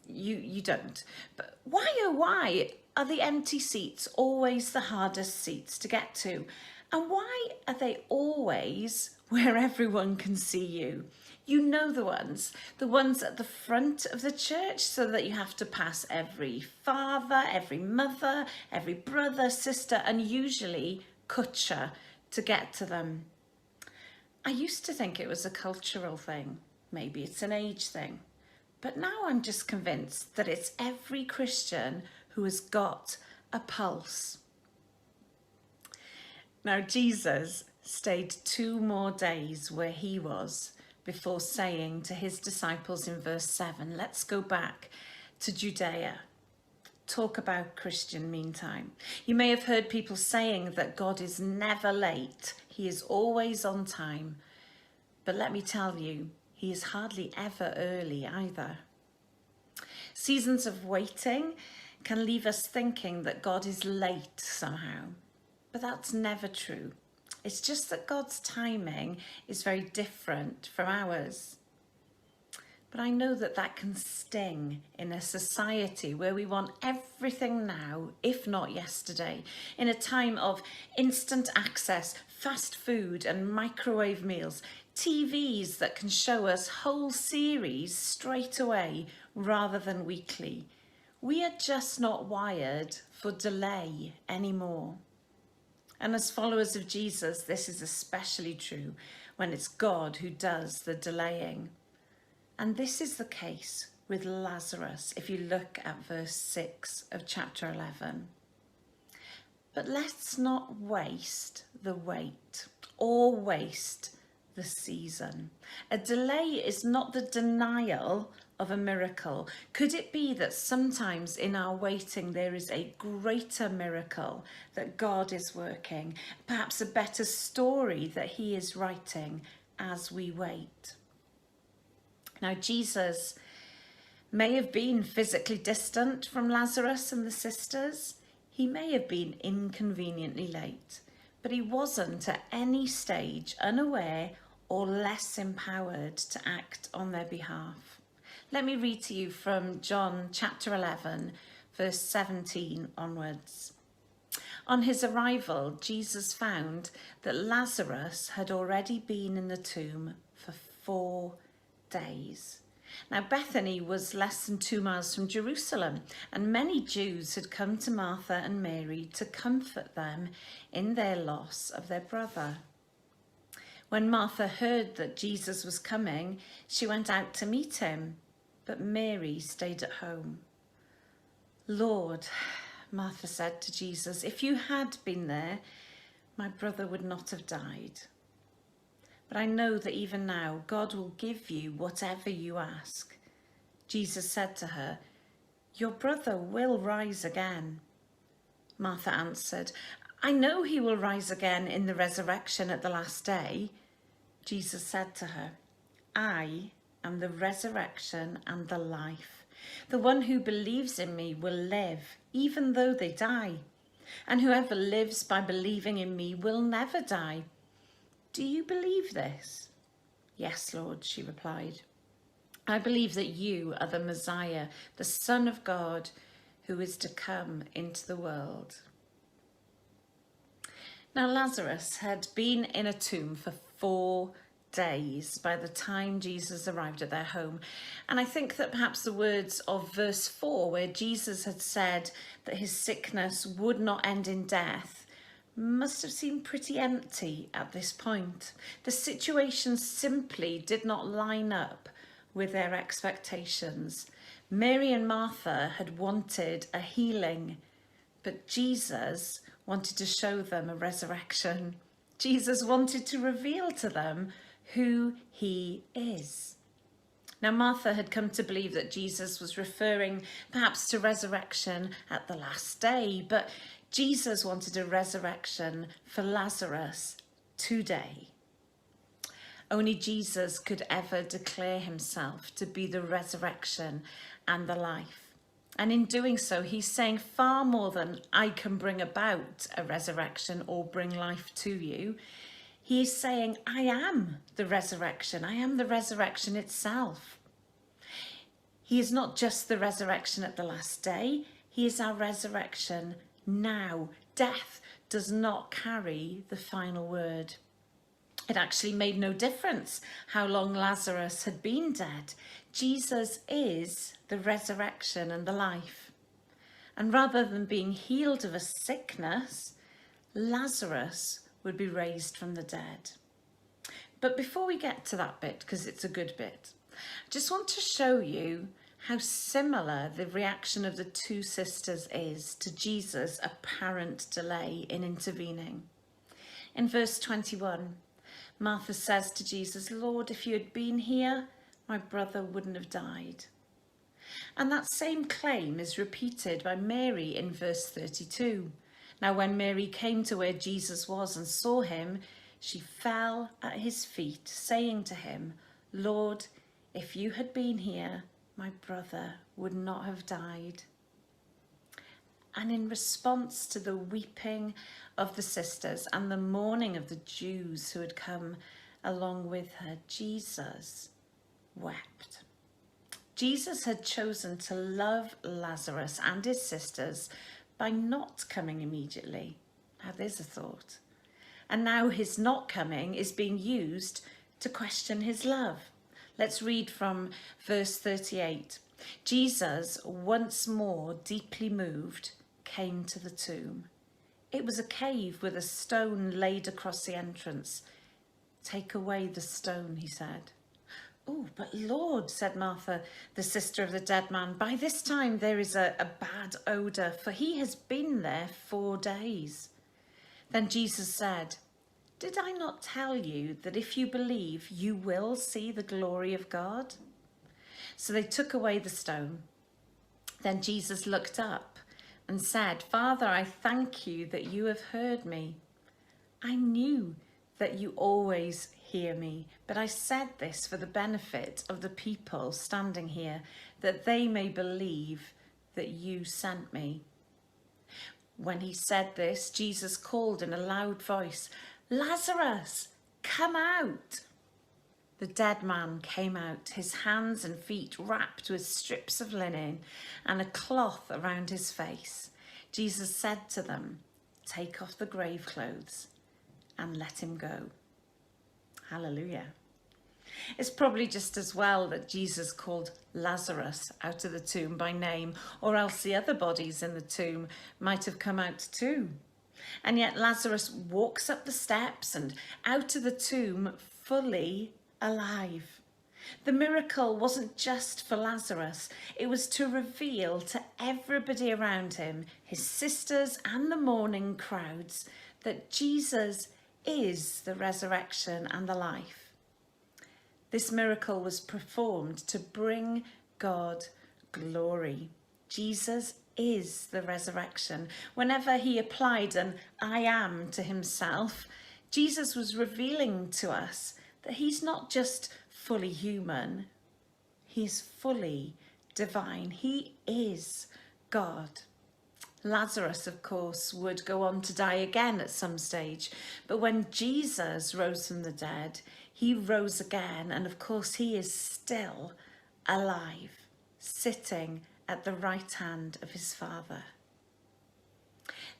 you don't, but why oh why are the empty seats always the hardest seats to get to? And why are they always where everyone can see you? You know the ones at the front of the church, so that you have to pass every father, every mother, every brother, sister, and usually kutcher to get to them. I used to think it was a cultural thing. Maybe it's an age thing. But now I'm just convinced that it's every Christian who has got a pulse. Now, Jesus stayed 2 more days where he was before saying to his disciples in verse 7, let's go back to Judea. Talk about Christian meantime. You may have heard people saying that God is never late. He is always on time. But let me tell you, he is hardly ever early either. Seasons of waiting can leave us thinking that God is late somehow. But that's never true. It's just that God's timing is very different from ours. But I know that that can sting in a society where we want everything now, if not yesterday, in a time of instant access, fast food and microwave meals, TVs that can show us whole series straight away rather than weekly. We are just not wired for delay anymore. And as followers of Jesus, this is especially true when it's God who does the delaying. And this is the case with Lazarus, if you look at verse 6 of chapter 11. But let's not waste the wait or waste the season. A delay is not the denial of a miracle. Could it be that sometimes in our waiting there is a greater miracle that God is working, perhaps a better story that he is writing as we wait? Now, Jesus may have been physically distant from Lazarus and the sisters. He may have been inconveniently late, but he wasn't at any stage unaware or less empowered to act on their behalf. Let me read to you from John chapter 11, verse 17 onwards. On his arrival, Jesus found that Lazarus had already been in the tomb for 4 days. Now, Bethany was less than 2 miles from Jerusalem, and many Jews had come to Martha and Mary to comfort them in their loss of their brother. When Martha heard that Jesus was coming, she went out to meet him, but Mary stayed at home. Lord, Martha said to Jesus, if you had been there, my brother would not have died. But I know that even now God will give you whatever you ask. Jesus said to her, your brother will rise again. Martha answered, I know he will rise again in the resurrection at the last day. Jesus said to her, I am the resurrection and the life. The one who believes in me will live, even though they die. And whoever lives by believing in me will never die. Do you believe this? Yes, Lord, she replied. I believe that you are the Messiah, the Son of God, who is to come into the world. Now, Lazarus had been in a tomb for 4 days by the time Jesus arrived at their home. And I think that perhaps the words of verse 4, where Jesus had said that his sickness would not end in death, must have seemed pretty empty at this point. The situation simply did not line up with their expectations. Mary and Martha had wanted a healing, but Jesus wanted to show them a resurrection. Jesus wanted to reveal to them who he is. Now, Martha had come to believe that Jesus was referring perhaps to resurrection at the last day, but Jesus wanted a resurrection for Lazarus today. Only Jesus could ever declare himself to be the resurrection and the life. And in doing so, he's saying far more than I can bring about a resurrection or bring life to you. He's saying, I am the resurrection. I am the resurrection itself. He is not just the resurrection at the last day. He is our resurrection now. Death does not carry the final word. It actually made no difference how long Lazarus had been dead. Jesus is the resurrection and the life. And rather than being healed of a sickness, Lazarus would be raised from the dead. But before we get to that bit, because it's a good bit, I just want to show you how similar the reaction of the 2 sisters is to Jesus' apparent delay in intervening. In verse 21, Martha says to Jesus, Lord, if you had been here, my brother wouldn't have died. And that same claim is repeated by Mary in verse 32. Now, when Mary came to where Jesus was and saw him, she fell at his feet, saying to him, Lord, if you had been here, my brother would not have died. And in response to the weeping of the sisters and the mourning of the Jews who had come along with her, Jesus wept. Jesus had chosen to love Lazarus and his sisters by not coming immediately. Now, there's a thought. And now his not coming is being used to question his love. Let's read from verse 38. Jesus, once more deeply moved, came to the tomb. It was a cave with a stone laid across the entrance. "Take away the stone," he said. "Oh, but Lord," said Martha, the sister of the dead man, "by this time there is a bad odour, for he has been there 4 days." Then Jesus said, "Did I not tell you that if you believe, you will see the glory of God?" So they took away the stone. Then Jesus looked up and said, "Father, I thank you that you have heard me. I knew that you always hear me, but I said this for the benefit of the people standing here, that they may believe that you sent me." When he said this, Jesus called in a loud voice, "Lazarus, come out!" The dead man came out, his hands and feet wrapped with strips of linen and a cloth around his face. Jesus said to them, "Take off the grave clothes and let him go." Hallelujah. It's probably just as well that Jesus called Lazarus out of the tomb by name, or else the other bodies in the tomb might have come out too. And yet Lazarus walks up the steps and out of the tomb fully alive. The miracle wasn't just for Lazarus, it was to reveal to everybody around him, his sisters and the mourning crowds, that Jesus is the resurrection and the life. This miracle was performed to bring God glory. Jesus is the resurrection. Whenever he applied an "I am" to himself, Jesus was revealing to us that he's not just fully human, he's fully divine. He is God. Lazarus, of course, would go on to die again at some stage, but when Jesus rose from the dead, he rose again, and of course he is still alive, sitting at the right hand of his Father.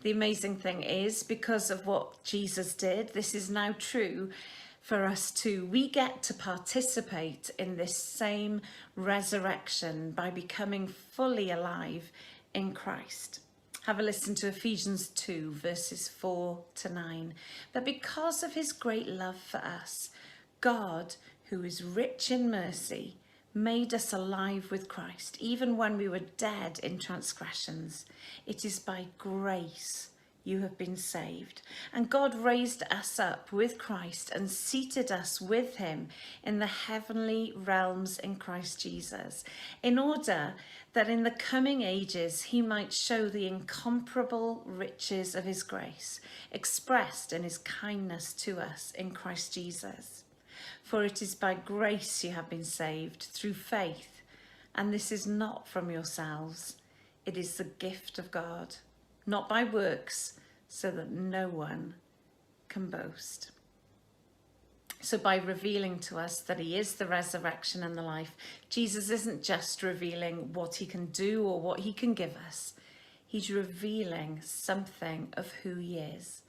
The amazing thing is, because of what Jesus did, this is now true for us too. We get to participate in this same resurrection by becoming fully alive in Christ. Have a listen to Ephesians 2, verses 4 to 9. But because of his great love for us, God, who is rich in mercy, made us alive with Christ, even when we were dead in transgressions. It is by grace you have been saved. And God raised us up with Christ and seated us with him in the heavenly realms in Christ Jesus, in order that in the coming ages he might show the incomparable riches of his grace, expressed in his kindness to us in Christ Jesus. For it is by grace you have been saved, through faith, and this is not from yourselves. It is the gift of God, not by works, so that no one can boast. So by revealing to us that he is the resurrection and the life, Jesus isn't just revealing what he can do or what he can give us. He's revealing something of who he is.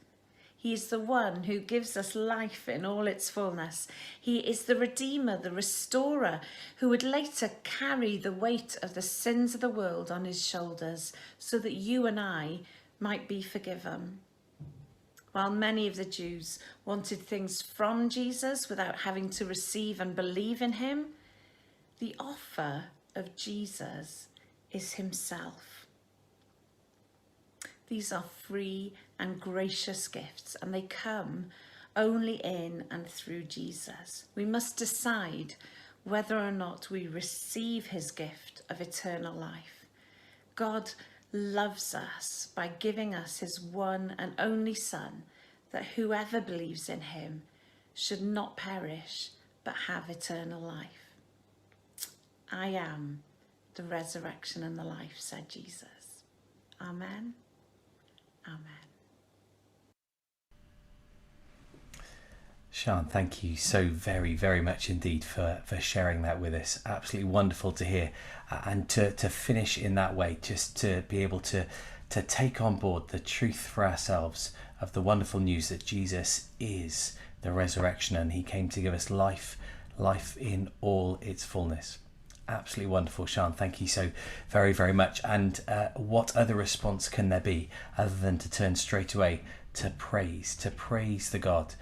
He is the one who gives us life in all its fullness. He is the Redeemer, the Restorer, who would later carry the weight of the sins of the world on his shoulders so that you and I might be forgiven. While many of the Jews wanted things from Jesus without having to receive and believe in him, the offer of Jesus is himself. These are free and gracious gifts, and they come only in and through Jesus. We must decide whether or not we receive his gift of eternal life. God loves us by giving us his one and only Son, that whoever believes in him should not perish but have eternal life. I am the resurrection and the life, said Jesus. Amen. Amen. Sian, thank you so very, very much indeed for sharing that with us. Absolutely wonderful to hear, and to finish in that way, just to be able to take on board the truth for ourselves of the wonderful news that Jesus is the resurrection and he came to give us life in all its fullness. Absolutely wonderful, Sean. Thank you so very, very much. And what other response can there be other than to turn straight away to praise the God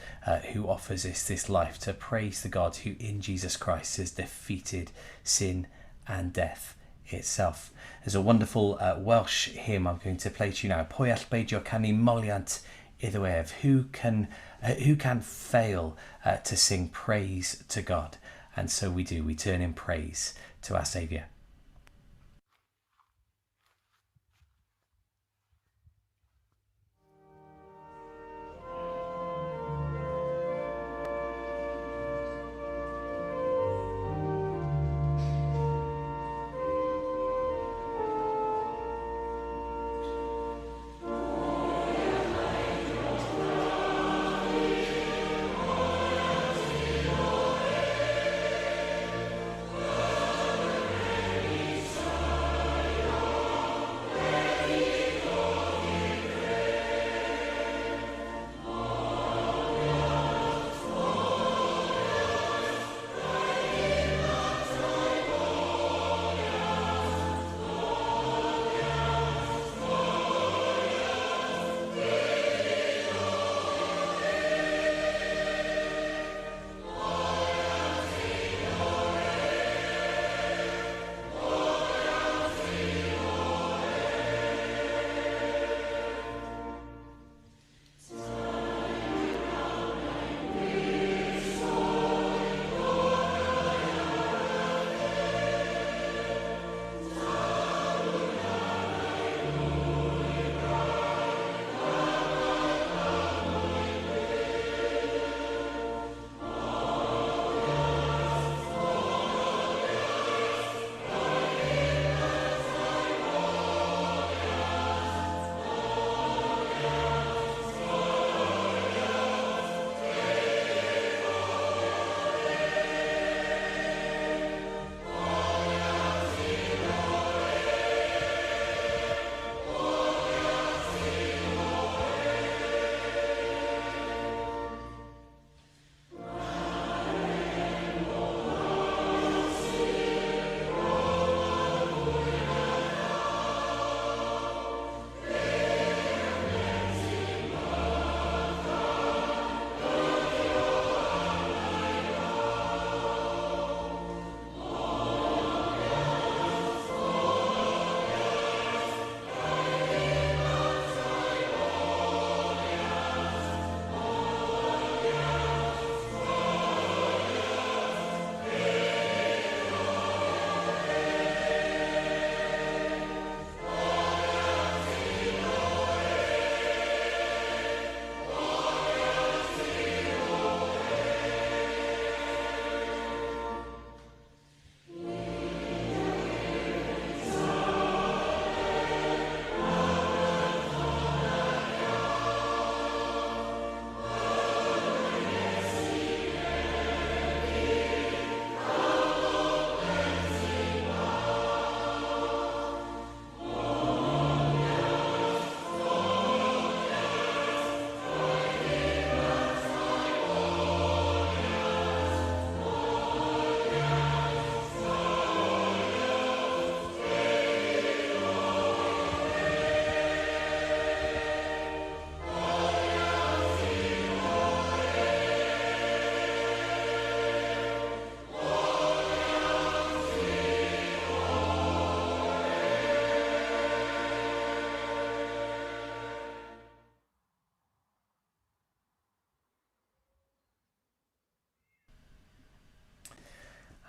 who offers us this life, to praise the God who in Jesus Christ has defeated sin and death itself. There's a wonderful Welsh hymn I'm going to play to you now. Pwy all beidio canu moliant iddo ef? Who can fail to sing praise to God? And so we do. We turn in praise to our Saviour.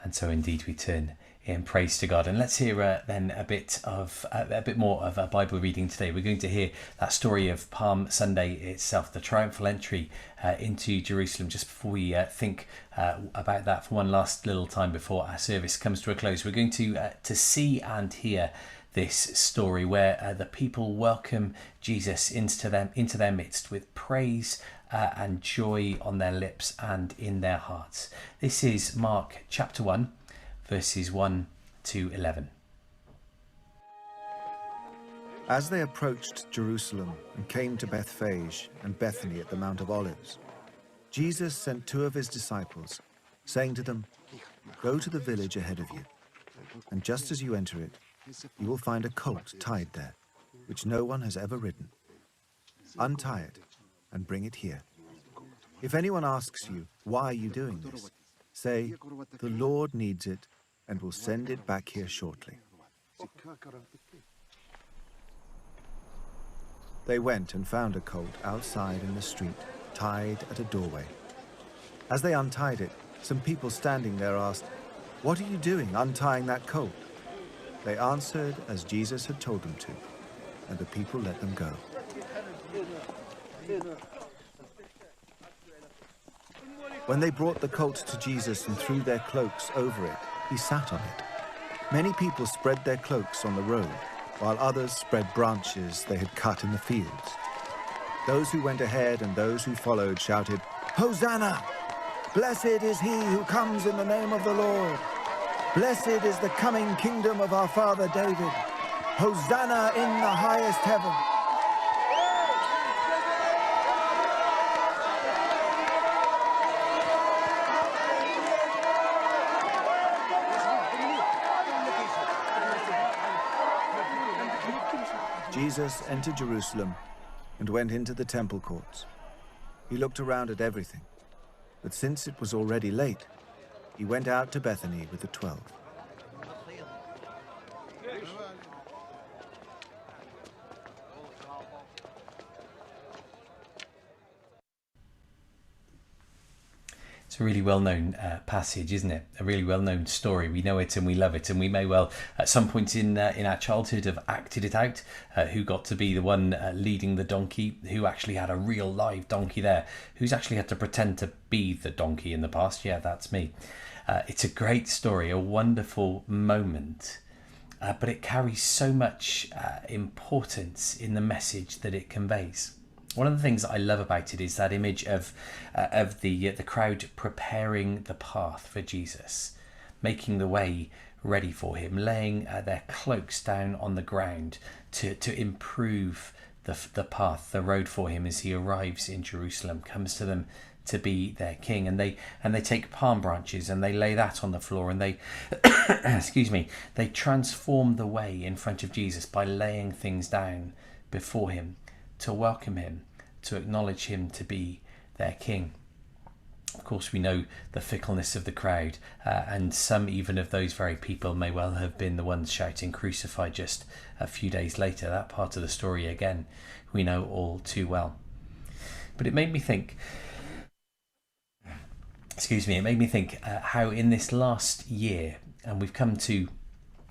And so indeed we turn in praise to God. And let's hear then a bit more of a Bible reading today. We're going to hear that story of Palm Sunday itself, the triumphal entry into Jerusalem. Just before we think about that for one last little time before our service comes to a close, we're going to see and hear this story where the people welcome Jesus into their midst with praise and joy on their lips and in their hearts. This is Mark chapter 1, verses 1 to 11. As they approached Jerusalem and came to Bethphage and Bethany at the Mount of Olives, Jesus sent 2 of his disciples, saying to them, "Go to the village ahead of you, and just as you enter it, you will find a colt tied there, which no one has ever ridden. Untie it and bring it here. If anyone asks you, 'Why are you doing this?' say, 'The Lord needs it and will send it back here shortly.'" They went and found a colt outside in the street, tied at a doorway. As they untied it, some people standing there asked, "What are you doing untying that colt?" They answered as Jesus had told them to, and the people let them go. When they brought the colt to Jesus and threw their cloaks over it, he sat on it. Many people spread their cloaks on the road, while others spread branches they had cut in the fields. Those who went ahead and those who followed shouted, "Hosanna! Blessed is he who comes in the name of the Lord. Blessed is the coming kingdom of our father David. Hosanna in the highest heaven." Jesus entered Jerusalem and went into the temple courts. He looked around at everything, but since it was already late, he went out to Bethany with the 12. It's a really well-known passage, isn't it? A really well-known story. We know it and we love it, and we may well, at some point in our childhood, have acted it out. Who got to be the one leading the donkey? Who actually had a real live donkey there? Who's actually had to pretend to be the donkey in the past? Yeah, that's me. It's a great story, a wonderful moment, but it carries so much importance in the message that it conveys. One of the things that I love about it is that image of the crowd preparing the path for Jesus, making the way ready for him, laying their cloaks down on the ground to improve the path, the road for him as he arrives in Jerusalem, comes to them to be their king. And they take palm branches and they lay that on the floor, and they they transform the way in front of Jesus by laying things down before him to welcome him, to acknowledge him to be their king. Of course, we know the fickleness of the crowd, and some even of those very people may well have been the ones shouting "Crucify" just a few days later. That part of the story, again, we know all too well. But it made me think, how in this last year, and we've come to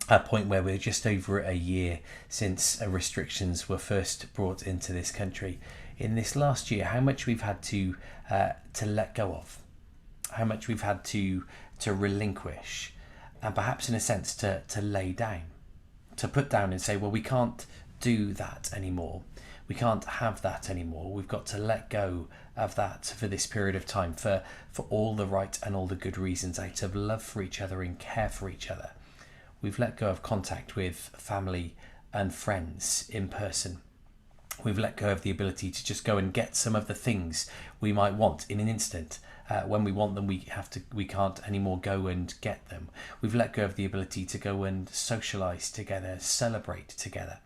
a point where we're just over a year since restrictions were first brought into this country. In this last year, how much we've had to let go of, how much we've had to relinquish, and perhaps in a sense to lay down, to put down and say, well, we can't do that anymore. We can't have that anymore. We've got to let go of that for this period of time, for all the right and all the good reasons, out of love for each other and care for each other. We've let go of contact with family and friends in person. We've let go of the ability to just go and get some of the things we might want in an instant. When we want them, we can't anymore go and get them. We've let go of the ability to go and socialise together, celebrate together.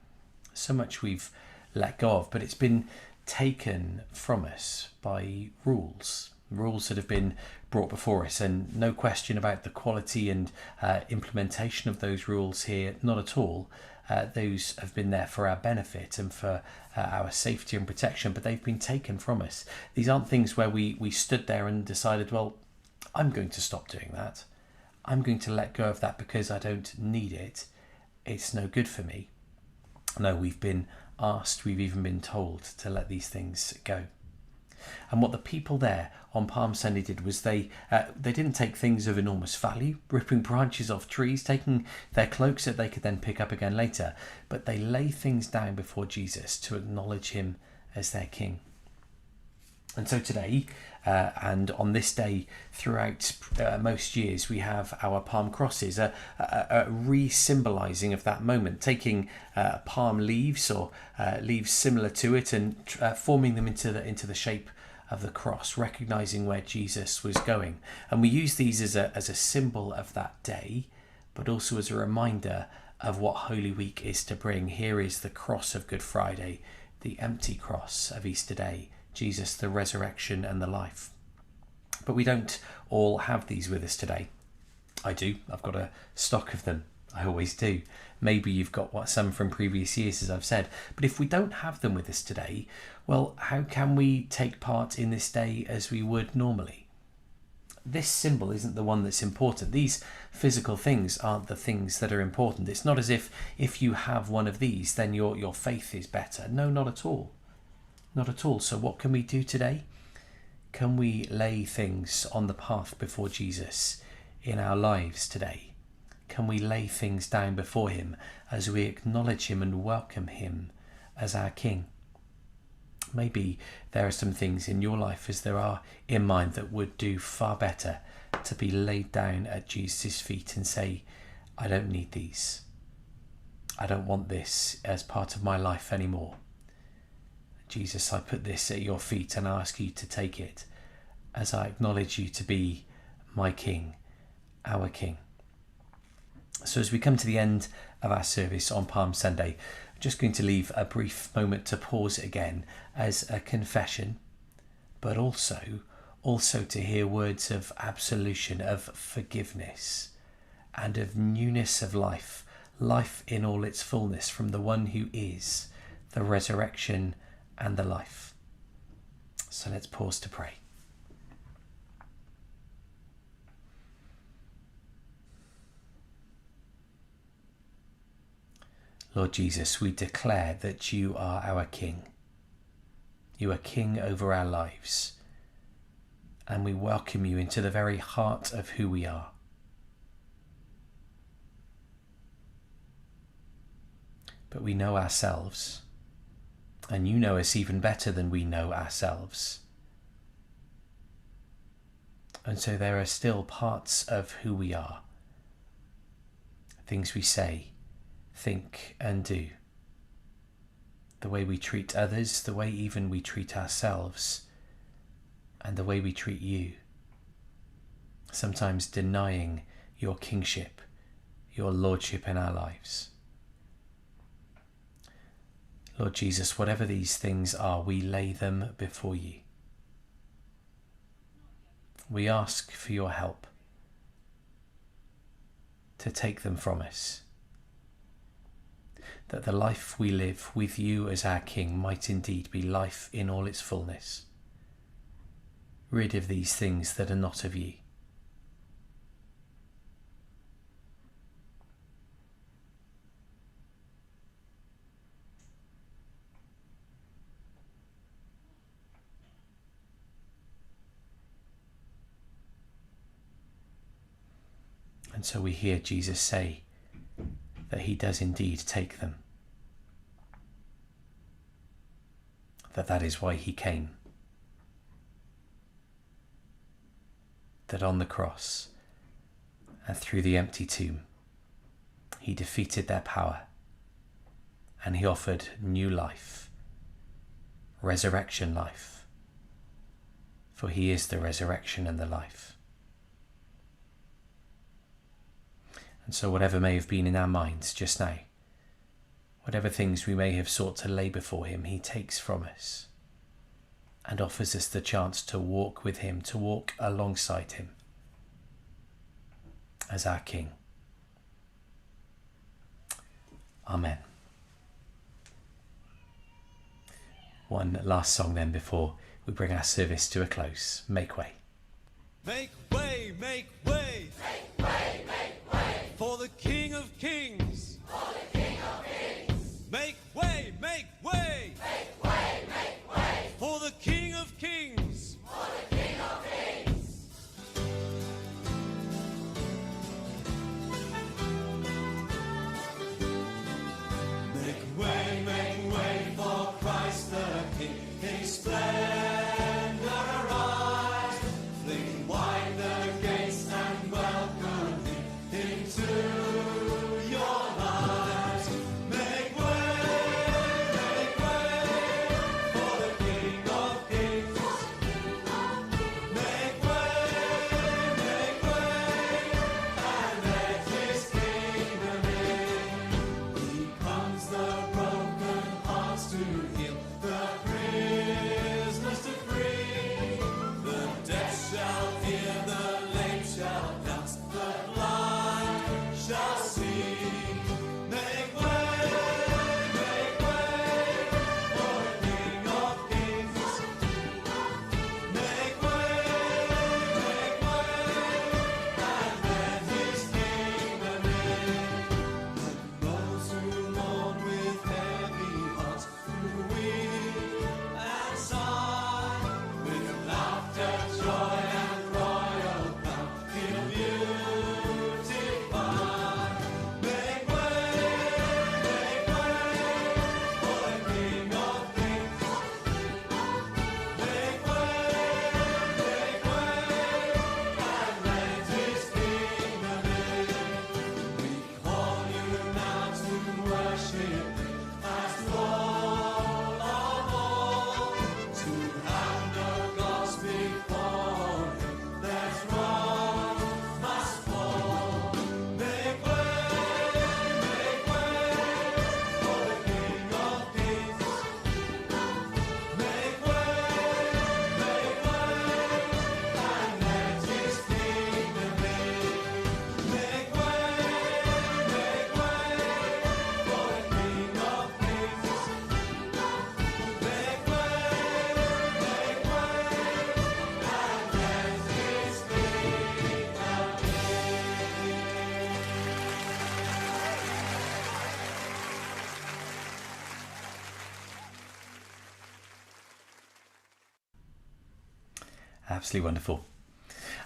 So much we've let go of, but it's been taken from us by rules that have been brought before us, and no question about the quality and implementation of those rules here, not at all. Those have been there for our benefit and for our safety and protection, but they've been taken from us. These aren't things where we stood there and decided, well, I'm going to stop doing that. I'm going to let go of that because I don't need it. It's no good for me. No, we've been asked, we've even been told to let these things go. And what the people there on Palm Sunday did was they didn't take things of enormous value, ripping branches off trees, taking their cloaks that they could then pick up again later, but they lay things down before Jesus to acknowledge him as their king. And so today, and on this day throughout most years we have our palm crosses, a re-symbolising of that moment, taking palm leaves or leaves similar to it and forming them into the shape of the cross, recognising where Jesus was going. And we use these as a symbol of that day, but also as a reminder of what Holy Week is to bring. Here is the cross of Good Friday, the empty cross of Easter Day, Jesus, the resurrection and the life. But we don't all have these with us today. I do. I've got a stock of them. I always do. Maybe you've got some from previous years, as I've said. But if we don't have them with us today, well, how can we take part in this day as we would normally? This symbol isn't the one that's important. These physical things aren't the things that are important. It's not as if you have one of these, then your faith is better. No, not at all. Not at all. So what can we do today? Can we lay things on the path before Jesus in our lives today? Can we lay things down before him as we acknowledge him and welcome him as our King? Maybe there are some things in your life, as there are in mine, that would do far better to be laid down at Jesus' feet and say, I don't need these. I don't want this as part of my life anymore. Jesus, I put this at your feet and ask you to take it as I acknowledge you to be my King, our King. So as we come to the end of our service on Palm Sunday, I'm just going to leave a brief moment to pause again as a confession, but also to hear words of absolution, of forgiveness, and of newness of life, life in all its fullness from the one who is the resurrection and the life. So let's pause to pray. Lord Jesus, we declare that you are our King. You are King over our lives, and we welcome you into the very heart of who we are. But we know ourselves, and you know us even better than we know ourselves. And so there are still parts of who we are, things we say, think and do, the way we treat others, the way even we treat ourselves, and the way we treat you, sometimes denying your kingship, your lordship in our lives. Lord Jesus, whatever these things are, we lay them before you. We ask for your help to take them from us, that the life we live with you as our King might indeed be life in all its fullness, rid of these things that are not of you. And so we hear Jesus say that he does indeed take them, that is why he came, that on the cross and through the empty tomb he defeated their power and he offered new life, resurrection life, for he is the resurrection and the life. And so whatever may have been in our minds just now, whatever things we may have sought to lay before him, he takes from us and offers us the chance to walk with him, to walk alongside him as our King. Amen. One last song then before we bring our service to a close. Make way. Make way, make way. Make way, make way. For the King of Kings. For the King of Kings. Make way, make way. Make way, make way. For the King of Kings. For the King of Kings. Make way for Christ the King. His splendor arise. Absolutely wonderful.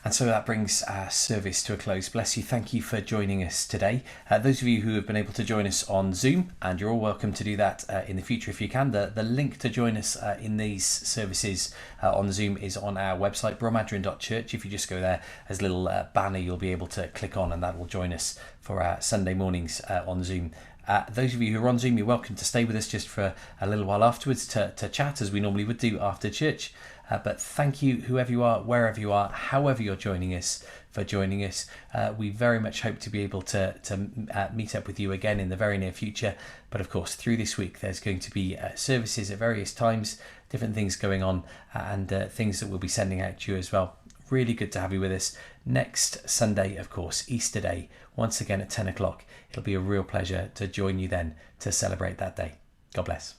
And so that brings our service to a close. Bless you. Thank you for joining us today. Those of you who have been able to join us on Zoom, and you're all welcome to do that in the future if you can. The link to join us in these services on Zoom is on our website, bromadrin.church. If you just go there, there's a little banner you'll be able to click on, and that will join us for our Sunday mornings on Zoom. Those of you who are on Zoom, you're welcome to stay with us just for a little while afterwards to chat, as we normally would do after church. But thank you, whoever you are, wherever you are, however you're joining us, for joining us. We very much hope to be able to meet up with you again in the very near future. But of course, through this week, there's going to be services at various times, different things going on, and things that we'll be sending out to you as well. Really good to have you with us. Next Sunday, of course, Easter Day, once again at 10 o'clock. It'll be a real pleasure to join you then to celebrate that day. God bless.